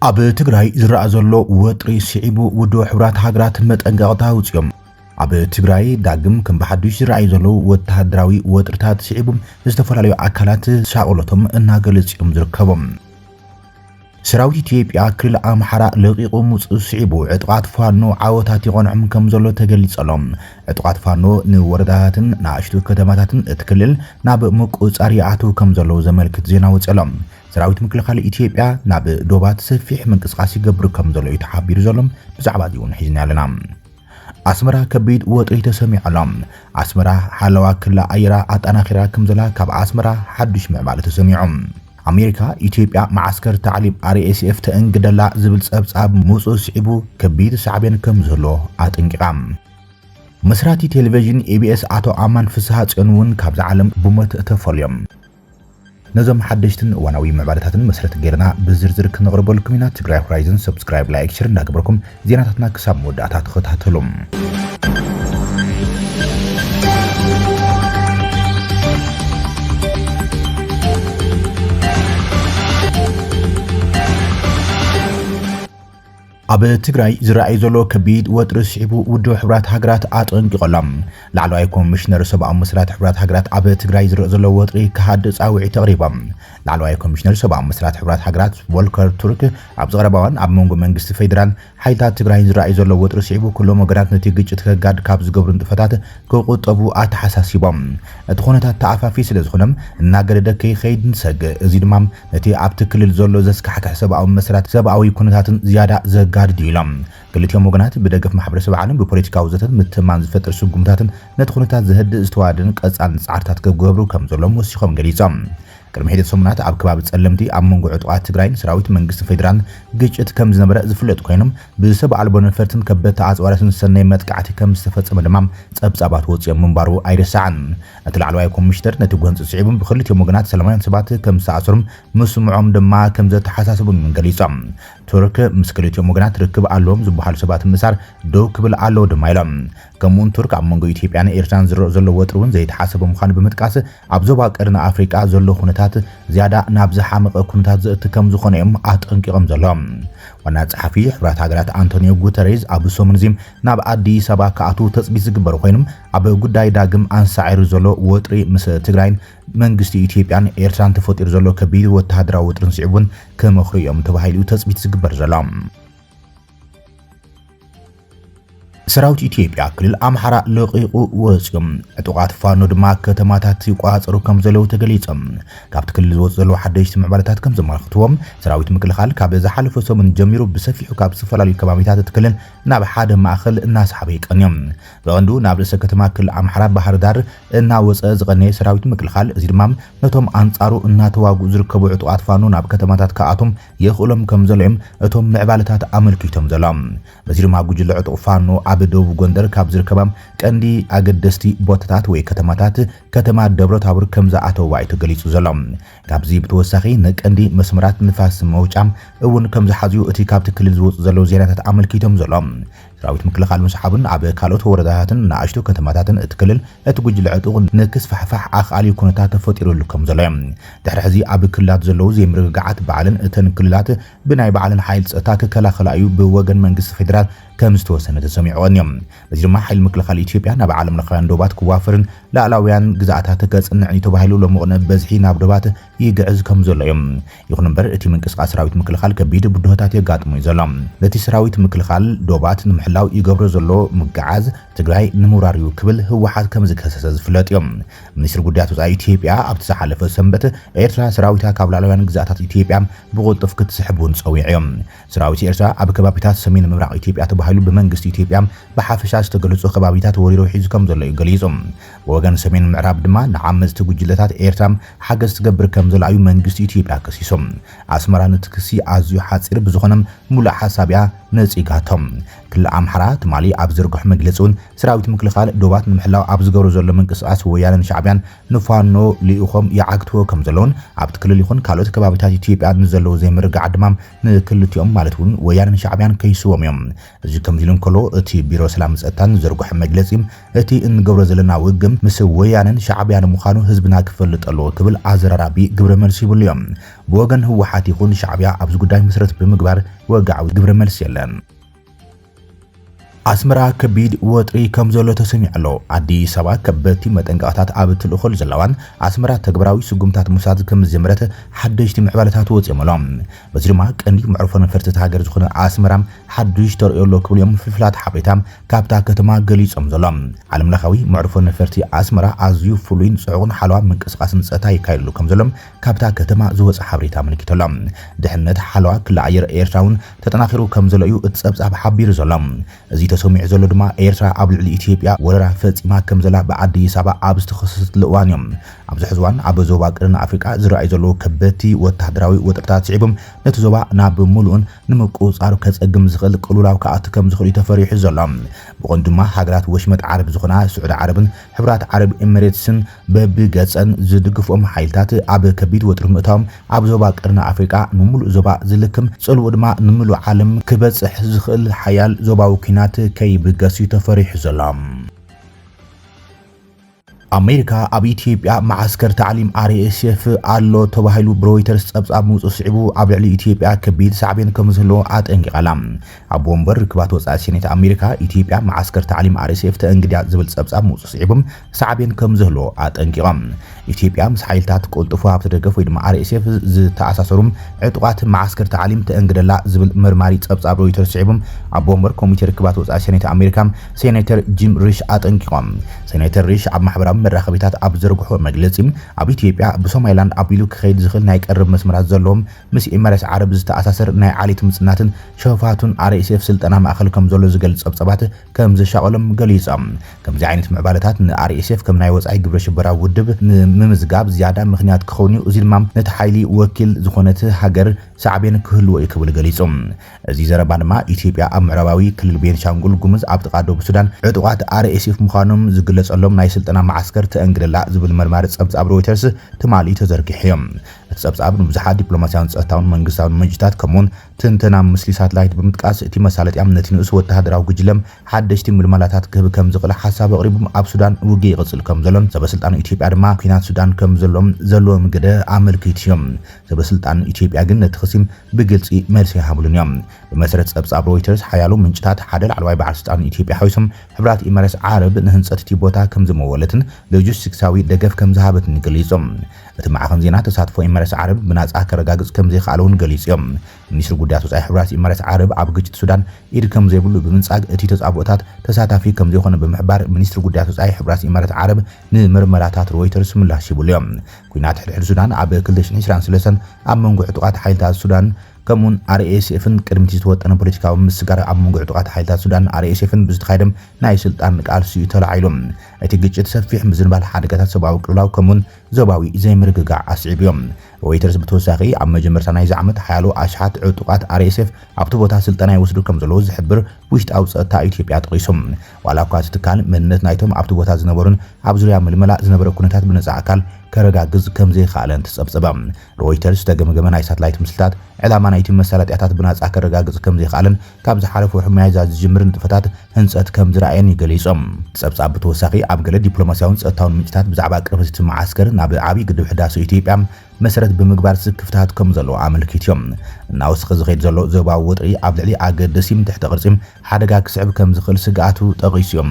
ኣብ ትግራይ ዝረአ ዘሎ ወጥሪ ስዒቡ ውድብ ሕብራት ሃገራት መጠንቀቕታ ውፅኦም ኣብ ትግራይ ዳግም ከም ብሓዱሽ ዝረአዩ ዘለዉ ወተሃደራዊ ወጥርታት ስዒቦም ዝተፈላለዩ ኣካላት ሻቆለቶም እናገለጽዮም ዝርከቦም ሰራዊት ኢትዮጵያ ክልል ኣምሓራ ለቂቁ ሙፅእ ስዒቡ ዕጥቃት ፋኖ ዓወታት ይቆንዕም ከም ዘሎ ተገሊጸሎም ዕጥቃት ፋኖ ንወረዳታትን ንኣሽቱ ከተማታትን እትክልል ናብ ምቁጻር ይኣትው ከም ዘሎ ዘመልክት ዜና ወፅሎም ሰራዊት ምክልኻል ኢትዮጵያ ናብ ዶባት ሰፊሕ ምንቅስቃስ ይገብር ከም ዘሎ ይተሓቢሩ ዘሎም ብዛዕባ ዲውን ሒዝና ኣለና ኣስመራ ከቢድ ወጥሪ ተሰሚዖሎም ኣስመራ ሓለዋ ክልል ኣየራ ኣጠናኺራ ከም ዘላ ካብ ኣስመራ ሓዱሽ ምዕባለ ተሰሚዖም ኣሜሪካ ኢትዮጵያ ማዓስከር ታዕሊም RSF ተእንግደላ ዝብል ጸብጻብ ሙፁእ ስዒቡ ከቢድ ሳዕቤን ከም ዘሎ ኣጥንቂቓ መስራቲ ቴሌቪዥን ABS ኣቶ ኣማን ፍስሓ ጽዮን ካብዚ ዓለም ብሞት ተፈልዮም ነዞም ሓደሽትን እዋናዊ ምዕባለታትን መሰረት ገይርና ብዝርዝር ክንቕርበልኩም ኢና ትግራይ ሆራይዘን ሰብስክራይብ ላይክ ሼር እንዳገበርኩም ዜናታትና ክሳብ መወዳእታ ተኸታተሉም ኣብ ትግራይ ዝረአይ ዘሎ ከቢድ ወጥሪ ስዒቡ ውድብ ሕብራት ሃገራት ኣጠንቂቖሎም ላዕለዋይ ኮሚሽነር ሰብኣዊ መስራት ሕብራት ሃገራት ኣብ ትግራይ ዝረአ ዘሎ ወጥሪ ክሃድ ጻውዒት ተቕሪቦም ላዕለዋይ ኮሚሽነር ሰብኣዊ መስራት ሕብራት ሃገራት ቮልከር ቱርክ ኣብ ዝቐረባውን ኣብ መንጎ መንግስቲ ፌደራል ሓይልታት ትግራይ ዝረአይ ዘሎ ወጥሪ ስዒቡ ኩሎም ወገናት ነቲ ግጭት ከጋድ ካብ ዝገብሩ ንጥፈታት ክቁጠቡ ኣተሓሳሲቦም እቲ ኩነታት ተኣፋፊ ስለ ዝኾነም እናገደደ ከይኸይድ ንሰግእ እዚ ድማ ነቲ ኣብቲ ክልል ዘሎ ዘስካሕክሕ ሰብኣዊ መስራት ሰብኣዊ ኩነታትን ዝያዳ ዘጋድድ ኢሎም ክልቲኦም ወገናት ብደገፍ ማሕበረሰብ ዓለም ብፖለቲካዊ ዘተት ምትማን ዝፈጥር ስጉምታትን ነቲ ኩነታት ዝህድእ ዝተዋድን ቀጻልን ጻዕርታት ክገብሩ ከም ዘሎም ወሲኾም ገሊጾም ቅድሚ ሒደት ሰሙናት ኣብ ከባቢ ጸለምቲ ኣብ መንጎ ዕጡቃት ትግራይን ሰራዊት መንግስቲ ፌደራል ግጭት ከም ዝነበረ ዝፍለጥ ኮይኖም ብሰብ ኣልቦ ነፈርትን ከበድቲ ኣጽዋራትን ሰናይ መጥቃዕቲ ከም ዝተፈጸመ ድማ ጸብጻባት ወፅኦም ምንባሩ ኣይርሳዕን እቲ ላዕለዋይ ኮሚሽነር ነቲ ጎንፂ ስዒቡን ብክልቲኦም ወገናት ሰላማውያን ሰባት ከም ዝተኣሰሩም ምስምዖም ድማ ከም ዘተሓሳስቡን ገሊጾም ቱርክ ምስ ክልቲኦም ወገናት ርክብ ኣለዎም ዝበሃሉ ሰባት ምሳር ደው ክብል ኣለዎ ድማ ኢሎም ከምኡውን ቱርክ ኣብ መንጎ ኢትዮጵያን ኤርትራን ዝረአ ዘሎ ወጥሪ እውን ዘይተሓሰበ ምዃኑ ብምጥቃስ ኣብ ዞባ ቀርኒ ኣፍሪቃ ዘሎ ኩነታት ዝያዳ ናብ ዝሓመቐ ኩነታት ዘእቲ ከም ዝኾነ እዮም ኣጠንቂቖም ዘሎም ዋና ጸሓፊ ሕብራት ሃገራት አንቶኒዮ ጉተሬዝ ኣብ ሰሙን እዚ ናብ ኣዲስ ኣበባ ከኣትው ተጽቢት ዝግበር ኮይኖም ኣብ ጉዳይ ዳግም አንሳዒሩ ዘሎ ወጥሪ ምስ ትግራይን መንግስቲ ኢትዮጵያን ኤርትራን ተፈጢሩ ዘሎ ከቢድ ወተሃደራዊ ወጥሪን ስዒቡን ከመኽሩ እዮም ተባሂሉ ተጽቢት ዝግበር ዘሎ ሰራዊት ኢትዮጵያ ክልል ኣምሓራ ለቂቁ ወፅኦም ዕጡቃት ፋኖ ድማ ከተማታት ይቋፀሩ ከም ዘለው ተገሊጾም ካብቲ ክልል ዝወፅ ዘለዉ ሓደሽቲ ምዕባለታት ከም ዘመልክትዎም ሰራዊት ምክልኻል ካብ ዝሓለፈ ሰሙን ጀሚሩ ብሰፊሑ ካብ ዝተፈላለዩ ከባቢታት እትክልን ናብ ሓደ ማእኸል እናሰሓበ ይቀንዮም ብቐንዱ ናብ ርእሰ ከተማ ክልል ኣምሓራ ባህር ዳር እናወፀ ዝቐነየ ሰራዊት ምክልኻል እዚ ድማ ነቶም ኣንጻሩ እናተዋግኡ ዝርከቡ ዕጡቃት ፋኖ ናብ ከተማታት ከኣቶም የኽእሎም ከም ዘሎዮም እቶም ምዕባለታት ኣመልኪቶም ዘሎም በዚ ድማ ጉጅለ ዕጡቕ ፋኖ ኣብ ደቡብ ጎንደር ካብ ዝርከባም ቀንዲ ኣገደስቲ ቦታታት ወይ ከተማታት ከተማ ደብረ ታቦር ከም ዝኣተው ዋይቱ ገሊጹ ዘሎም ካብዚ ብተወሳኺ ንቀንዲ መስመራት ንፋስ መውጫም እውን ከም ዝሓዝዩ እቲ ካብቲ ክልል ዝወፁ ዘለዉ ዜናታት ኣመልኪቶም ዘሎም ሰራዊት ምክልኻል መስሓብን ኣብ ካልኦት ወረዳታትን ንኣሽቱ ከተማታትን እትክልል እቲ ጉጅለ ዕጡቕ ንክስፋሕፋሕ ኣኽኣሊ ኩነታት ተፈጢሩሉ ከም ዘሎ እዮም ድሕሪ ሕዚ ኣብ ክልላት ዘለዉ ዘይምርግጋዓት በዓልን እተን ክልላት ብናይ በዓልን ሓይል ፀጥታ ክከላኸላ እዩ ብወገን መንግስቲ ፌደራል ከም ዝተወሰነ ተሰሚዖን እዮም እዚ ድማ ሓይሊ ምክልኻል ኢትዮጵያ ናብ ዓለም ለኻውያን ዶባት ክዋፍርን ላዕላውያን ግዛኣታት ከጽንዕን ተባሂሉ ለምቕነ በዝሒ ናብ ዶባት ይግዕዝ ከም ዘሎ እዮም ይኹን እምበር እቲ ምንቅስቃስ ሰራዊት ምክልኻል ከቢድ ብድሆታት የጋጥሙ እዩ ዘሎ ነቲ ሰራዊት ምክልኻል ዶባት ንምሕላው ይገብሮ ዘሎ ምግዓዝ ትግራይ ንምውራርዩ ክብል ህወሓት ከም ዝከሰሰ ዝፍለጥ እዮም ሚኒስትሪ ጉዳያት ወፃኢ ኢትዮጵያ ኣብቲ ዝሓለፈ ሰንበት ኤርትራ ሰራዊታ ካብ ላዕላውያን ግዛኣታት ኢትዮጵያ ብቁልጡፍ ክትስሕቡን ፀዊዕ እዮም ሰራዊት ኤርትራ ኣብ ከባቢታት ሰሜን ምብራቅ ኢትዮጵያ ተባሂሉ ብመንግስቲ ኢትዮጵያ ብሓፈሻ ዝተገለጹ ከባቢታት ወሪሩ ሒዙ ከም ዘሎ ይገሊጾም ወገን ሰሜን ምዕራብ ድማ ንዓመፅቲ ጉጅለታት ኤርትራ ሓገዝ ትገብር ከም ዘላ እዩ መንግስቲ ኢትዮጵያ ከሲሶም ኣስመራ ነቲ ክሲ ኣዝዩ ሓፂር ብዝኾነም ሙሉእ ሓሳብያ ነፂጋቶም ክልል ኣምሓራ ትማሊ ኣብ ዝርግሕ መግለጹን ሰራዊት ምክልኻል ዶባት ንምሕላው ኣብ ዝገብሩ ዘሎ ምንቅስቓስ ወያነን ሻዕብያን ንፋኖ ሊኢኾም ይዓግትዎ ከም ዘለውን ኣብቲ ክልል ይኹን ካልኦት ከባቢታት ኢትዮጵያ ንዘለዉ ዘይምርጋዕ ድማም ንክልቲኦም ማለት እውን ወያነን ሻዕብያን ከይስዎም እዮም እዚ ከም ኢሉ እንከሎ እቲ ቢሮ ሰላም ጸጥታን ዝርግሕ መግለጺ እቲ እንገብሮ ዘለና ውግም ምስ ወያነን ሻዕብያን ምዃኑ ህዝብና ክፈልጥ ኣለዎ ክብል ኣዘራራቢ ግብረ መልሲ ይብሉ እዮም ብወገን ህወሓት ይኹን ሻዕብያ ኣብዚ ጉዳይ መሰረት ብምግባር ወጋዓዊ ግብረ መልሲ የለን ኣስመራ ከቢድ ወጥሪ ከም ዘሎ ተሰሚዑ ኣሎ ኣዲስ ኣበባ ከበድቲ መጠንቀቕታት ኣብ ትልእኹል ዘለዋን ኣስመራ ተግባራዊ ስጉምታት ሙሳድ ከም ዝጀመረት ሓደሽቲ ምዕባለታት ወፂኦም ኣሎም በዚ ድማ ቀንዲ መዕርፎ ነፈርቲ ሃገር ዝኾነ ኣስመራ ሓድሽ ተርእዮ ኣሎ ክብል እዮም ፍልፍላት ሓበሬታ ካብታ ከተማ ገሊፆም ዘሎም ዓለምለኻዊ መዕርፎ ነፈርቲ ኣስመራ ኣዝዩ ፍሉይን ጽዑቕን ሓለዋ ምንቅስቓስን ጸጥታ ይካየደሉ ከም ዘሎም ካብታ ከተማ ዝወፀ ሓበሬታ ኣመልኪቶሎም ድሕነት ሓለዋ ክልል ኣየር ኤርትራውን ተጠናኺሩ ከም ዘሎ እዩ እቲ ጸብጻብ ሓቢሩ ዘሎም እዚ ተሰሚዑ ዘሎ ድማ ኤርትራ ኣብ ልዕሊ ኢትዮጵያ ወረራ ፈጺማ ከም ዘላ ብኣዲስ ኣበባ ኣብ ዝተኸሰተትሉ እዋን እዮም ኣብዚ ሕዚ እዋን ኣብ ዞባ ቀረን ኣፍሪቃ ዝረኣዩ ዘለዉ ከበድቲ ወተሃደራዊ ወጥርታት ስዒቦም ነቲ ዞባ ናብ ምሉእን ንምቁፅጻር ከጸግም ዝኽእል ቅልውላው ከኣቱ ከም ዝኽእል ተፈሪሑ ዘሎ ብቐንዱ ድማ ሃገራት ወሽመጥ ዓረብ ዝኾና ስዑድ ዓረብን ሕብራት ዓረብ ኤሚሬትስን በብገጸን ዝድግፍኦም ሓይልታት ኣብ ከቢድ ወጥሪ ምእታዎም ኣብ ዞባ ቀረን ኣፍሪቃ ንምሉእ ዞባ ዝልክም ጽልው ድማ ንምሉእ ዓለም ክበጽሕ ዝኽእል ሓያል ዞባዊ ኩናት ከይብገሱ ተፈሪሑ ዘሎ ኣሜሪካ ኣብ ኢትዮጵያ ማዓስከር ታዕሊም RSF ኣሎ ተባሂሉ ብሮይተርስ ጸብጻብ ምውጽእ ስዒቡ ኣብ ልዕሊ ኢትዮጵያ ከቢድ ሳዕቤን ከም ዘሎ ኣጠንቂቓላ ኣብ ወንበር ርክባት ወጻኢ ሴኔት ኣሜሪካ ኢትዮጵያ ማዓስከር ታዕሊም RSF ተእንግድያ ዝብል ጸብጻብ ምውጽእ ስዒቦም ሳዕቤን ከም ዘሎ ኣጠንቂቖም ኢትዮጵያ ምስ ሓይልታት ቁልጥፉ ኣብ ተደገፍ ወይ ድማ RSF ዝተኣሳሰሩም ዕጡቓት ማዓስከር ታዕሊም ተእንግደላ ዝብል መርማሪ ጸብጻብ ሮይተርስ ስዒቦም ኣብ ወንበር ኮሚቴ ርክባት ወጻኢ ሴኔት ኣሜሪካ ሴኔተር ጂም ሪሽ ኣጠንቂቖም ሴኔተር ሪሽ ኣብ ማሕበራዊ መራኸቢታት ኣብ ዘርግሖ መግለጺ ኣብ ኢትዮጵያ ብሶማሊላንድ ኣቢሉ ክኸይድ ዝኽእል ናይ ቀረብ መስመራት ዘለዎም ምስ ኤሚሬትስ ዓረብ ዝተኣሳሰር ናይ ዓሌት ምጽናትን ሸፋቱን RSF ስልጠና ማእኸል ከም ዘሎ ዝገልጽ ጸብጻባት ከም ዝሻቐሎም ገሊጾም ከምዚ ዓይነት ምዕባለታት ንRSF ከም ናይ ወጻኢ ግብረ ሽበራዊ ውድብ ንምዝጋብ ዝያዳ ምኽንያት ክኾኑ እዚ ድማ ነቲ ሓይሊ ወኪል ዝኾነት ሃገር ሳዕቤን ክህልዎ ክብል ገሊጾም እዚ ዘረባ ድማ ኢትዮጵያ ኣብ ምዕራባዊ ክልል ቤንሻንጉል ጉሙዝ ኣብ ጥቓ ደቡብ ሱዳን ዕጡቓት RSF ምዃኖም ዝግለጸሎም ናይ ስልጠና ማዓስከር ተእንግደላ ዝብል መርማሪ ጸብጻብ ሮይተርስ ትማሊ ተዘርጊሑ እዮም እቲ ጸብጻብ ንብዙሓት ዲፕሎማስያውን ጸጥታውን መንግስታውን ምንጭታት ከምኡውን ትንተና ምስሊ ሳተላይት ብምጥቃስ እቲ መሳለጥያ ነቲ ንእስ ወተሃደራዊ ጉጅለም ሓደሽቲ ምልመላታት ክህብ ከም ዝኽእል ሓሳብ ኣቕሪቦም ኣብ ሱዳን ውግእ ይቕጽል ከም ዘሎን ሰበስልጣን ኢትዮጵያ ድማ ኩናት ሱዳን ከም ዘለዎም ግደ ኣመልኪቱ እዮም ሰበስልጣን ኢትዮጵያ ግን ነቲ ኸሲም ብግልጺ መልሲ ይሃብሉን እዮም ብመሰረት ጸብጻብ ሮይተርስ ሓያሉ ምንጭታት ሓደ ላዕለዋይ በዓል ስልጣን ኢትዮጵያ ሓዊሶም ሕብራት ኤሚሬትስ ዓረብ ንህንጸት እቲ ቦታ ከም ዝመወለትን ሎጂስቲክሳዊ ደገፍ ከም ዝሃበትን ገሊጾም እቲ ማዕኸን ዜና ተሳትፎ ኤሚሬትስ ዓረብ ብናጻ ከረጋግጽ ከም ዘይከኣለውን ገሊጾም ሚኒስትሪ ጉዳያት ወጻኢ ሕብራት ኤሚሬትስ ዓረብ ኣብ ግጭት ሱዳን ኢድ ከም ዘይብሉ ብምንጻግ እቲ ተጻብኦታት ተሳታፊ ከም ዘይኮነ ብምሕባር ሚኒስትሪ ጉዳያት ወጻኢ ሕብራት ኤሚሬትስ ዓረብ ንምርመራታት ሮይተርስ ምላሽ ይብሉ እዮም ኩናት ሕድሕድ ሱዳን ኣብ 2023 ኣብ መንጎ ዕጡቓት ሓይልታት ሱዳን ከምኡን RSFን ቅድሚት ዝተወጠነ ፖለቲካዊ ምስጋር ኣብ መንጎ ዕጡቓት ሓይልታት ሱዳን RSFን ብዝተኻየደ ናይ ስልጣን ቃልሲ ተላዒሎም እቲ ግጭት ሰፊሕ ምዝንባል ሓደጋታት ሰብኣዊ ቅልውላው ከምኡን ዞባዊ ዘይምርግጋዕ ኣስዒብዮም ሮይተርስ ብተወሳኺ ኣብ መጀመርታ ናይዚ ዓመት ሓያሎ ኣሽሓት ዕጡቓት RSF ኣብቲ ቦታ ስልጠና ይወስዱ ከም ዘለዉ ዝሕብር ውሽጣዊ ጸጥታ ኢትዮጵያ ጠቒሶም ዋላ እኳ እቲ ትካል መንነት ናይቶም ኣብቲ ቦታ ዝነበሩን ኣብ ዙርያ ምልመላ ዝነበረ ኩነታት ብነጻ ኣካል ከረጋግዝ ከም ዘይከኣለን ተጸብጸበ ሮይተርስ ተገምገመ ናይ ሳተላይት ምስልታት ዕላማ ናይቲ መሳለጥያታት ብናጻ ከረጋግጽ ከም ዘይከኣለን ካብ ዝሓለፈ ሕማያዛ ዝጅምር ንጥፈታት ህንጸት ከም ዝረኣየን ይገሊጾም ጸብጻብ ብተወሳኺ ኣብ ገለ ዲፕሎማስያውን ጸጥታውን ምንጭታት ብዛዕባ ቅርበት እቲ ማዓስከር ናብ ዓብዪ ግድብ ሕዳሴ ኢትዮጵያ መሰረት ብምግባር ክፍተታት ከም ዘለዎ ኣመልኪቶም እናወስኸ ዝኸይድ ዘሎ ዞባዊ ወጥሪ ኣብ ልዕሊ ኣገዳሲም ትሕተ ቅርጺም ሓደጋ ክስዕብ ከም ዝኽእል ስግኣቱ ጠቒሶም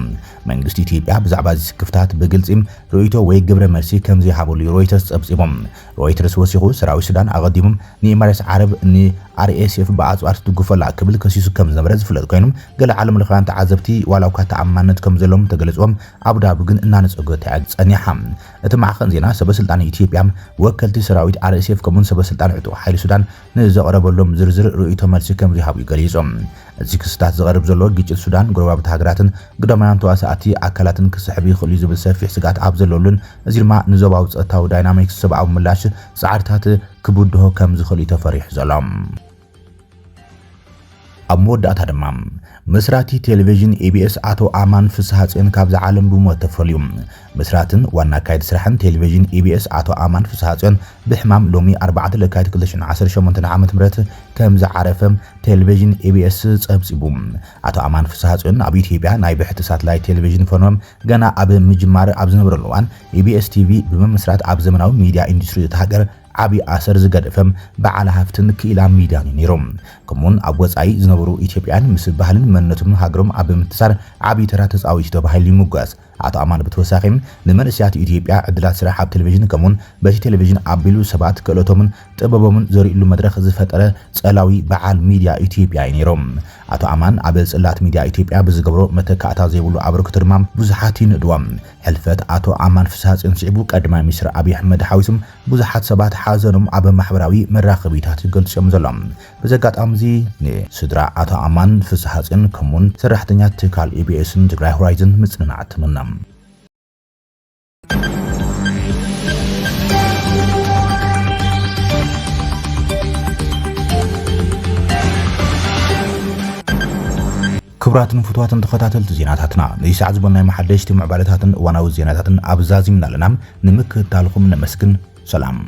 መንግስቲ ኢትዮጵያ ብዛዕባ እዚ ክፍተታት ብግልጺም ርእይቶ ወይ ግብረ መልሲ ከም ዘይሃበሉ ሮይተርስ ጸብጺቦም ሮይተርስ ወሲኹ ሰራዊት ሱዳን ኣቐዲሞም ንኤሚሬትስ ዓረብ RSF በኣጽዋር ትጉፈላ ክብል ከሲሱ ከም ዝነበረ ዝፍለጥ ኮይኖም ገለ ዓለም ለኻያን ተዓዘብቲ ዋላ እኳ ተኣማንነት ከም ዘለዎም ተገሊጾም ኣቡዳቢ ግን እናነጸገታ ጸኒሓ እቲ ማዕኸን ዜና ሰበስልጣን ኢትዮጵያ ወከልቲ ሰራዊት RSF ከምኡን ሰበስልጣን ዕጡቕ ሓይሊ ሱዳን ንዘቕረበሎም ዝርዝር ርእይቶ መልሲ ከም ዝሃቡ ገሊጾም እዚ ክስታት ዝቐርብ ዘሎ ግጭት ሱዳን ጎረባብቲ ሃገራትን ግዳማውያን ተዋሳእቲ ኣካላትን ክስሕብ ይኽእል እዩ ዝብል ሰፊሕ ስጋት ኣብ ዘለሉን እዚ ድማ ንዞባዊ ጸጥታዊ ዳይናሚክስ ሰብኣዊ ምላሽ ጻዕርታት ክብድሆ ከም ዝኽእል ተፈሪሑ ዘሎ ኣብ መወዳእታ ድማ መስራቲ ቴሌቪዥን ኤቢኤስ አቶ አማን ፍስሐጽዮን ካብ ዝዓለም ብሞት ተፈልዩ። መስራትን ዋና ካይድ ስራሕን ቴሌቪዥን ኤቢኤስ አቶ አማን ፍስሐጽዮን ብሕማም ሎሚ 4 ለካቲት 2018 ዓ.ም ከም ዝዓረፈ ቴሌቪዥን ኤቢኤስ ጸብጺቡ። አቶ አማን ፍስሐጽዮን ኣብ ኢትዮጵያ ናይ ብሕቲ ሳተላይት ቴሌቪዥን ፈኖም ገና ኣብ ምጅማር ኣብ ዝነበረሉ እዋን ኤቢኤስ ቲቪ ብመመስራት ኣብ ዘመናዊ ሚድያ ኢንዱስትሪ ተሃገር ዓቢ ኣሰር ዝገደፈም በዓል ሃፍትን ክኢላ ሚድያን ነይሮም። ከምኡን ኣብ ወጻኢ ዝነበሩ ኢትዮጵያን ምስ ባህልን መንነቶም ሃገሮም ኣብ ምትሳር ዓቢ ተራ ተጻዊት ተባሂሉ ይምጓስ። አቶ አማን ብተወሳኺም ንመንእስያት ኢትዮጵያ ዕድላት ስራሕ ኣብ ቴሌቪዥን ከምኡን በቲ ቴሌቪዥን ኣቢሉ ሰባት ክእለቶምን ጥበቦምን ዘርእሉ መድረኽ ዝፈጠረ ጸላዊ በዓል ሚድያ ኢትዮጵያ ነይሮም። አቶ አማን ኣብ ጽላት ሚድያ ኢትዮጵያ ብዝገብሮ መተካእታ ዘይብሉ ኣበርክቶ ድማ ብዙሓት ይንድዎም። ሕልፈት አቶ አማን ፍስሐጽዮን ስዒቡ ቀዳማይ ሚኒስትር አብይ አሕመድ ሓዊሶም ብዙሓት ሰባት ሓዘኖም ኣብ ማሕበራዊ መራኸቢታት ይገልጾም ዘሎም። በዘጋጣሚ እዚ ንስድራ አቶ አማን ፍስሐጽዮን ከምኡን ሰራሕተኛታት ትካል ኤቢኤስን ትግራይ ሆራይዘን ምጽንናዕ ትምና። ክቡራትን ፍትዋትን ተኸታተልቲ ዜናታትና ነዚ ሰዓት ዝበልናይ መሓደሽቲ ምዕባለታትን እዋናዊ ዜናታትን ኣብዛዚምና ኣለና። ንምክትታልኩም ነመስግን። ሰላም